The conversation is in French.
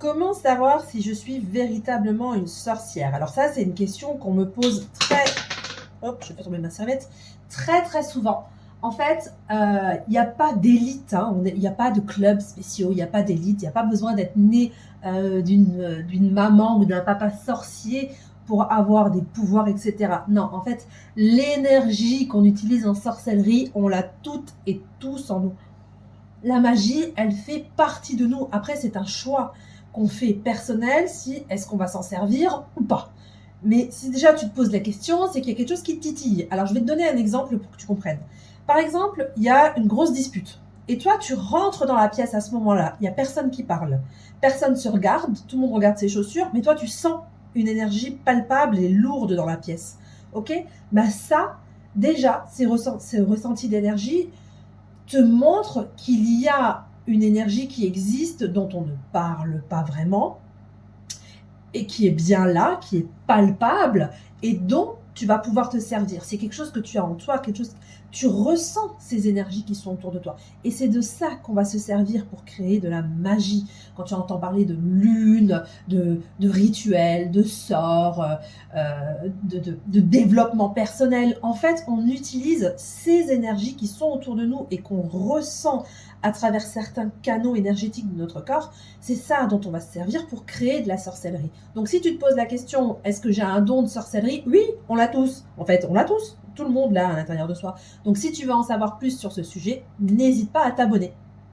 Comment savoir si je suis véritablement une sorcière? Alors ça, c'est une question qu'on me pose hop, je fais tomber ma serviette, très souvent. En fait, il n'y a pas d'élite, hein, il n'y a pas de clubs spéciaux, il n'y a pas d'élite, il n'y a pas besoin d'être né d'une maman ou d'un papa sorcier pour avoir des pouvoirs, etc. Non, en fait, l'énergie qu'on utilise en sorcellerie, on l'a toutes et tous en nous. La magie, elle fait partie de nous. Après, c'est un choix qu'on fait personnel, si est-ce qu'on va s'en servir ou pas. Mais si déjà tu te poses la question, c'est qu'il y a quelque chose qui te titille. Alors, je vais te donner un exemple pour que tu comprennes. Par exemple, il y a une grosse dispute. Et toi, tu rentres dans la pièce à ce moment-là. Il n'y a personne qui parle. Personne se regarde. Tout le monde regarde ses chaussures. Mais toi, tu sens une énergie palpable et lourde dans la pièce. OK? Bah ça, déjà, ces ressentis d'énergie, te montre qu'il y a une énergie qui existe, dont on ne parle pas vraiment, et qui est bien là, qui est palpable, et dont tu vas pouvoir te servir. C'est quelque chose que tu as en toi, quelque chose, tu ressens ces énergies qui sont autour de toi. Et c'est de ça qu'on va se servir pour créer de la magie. Quand tu entends parler de lune, de rituels, de sorts, de développement personnel, en fait, on utilise ces énergies qui sont autour de nous et qu'on ressent à travers certains canaux énergétiques de notre corps. C'est ça dont on va se servir pour créer de la sorcellerie. Donc si tu te poses la question, est-ce que j'ai un don de sorcellerie? Oui, on l'a tous. En fait, on l'a tous. Tout le monde l'a à l'intérieur de soi. Donc si tu veux en savoir plus sur ce sujet, n'hésite pas à t'abonner.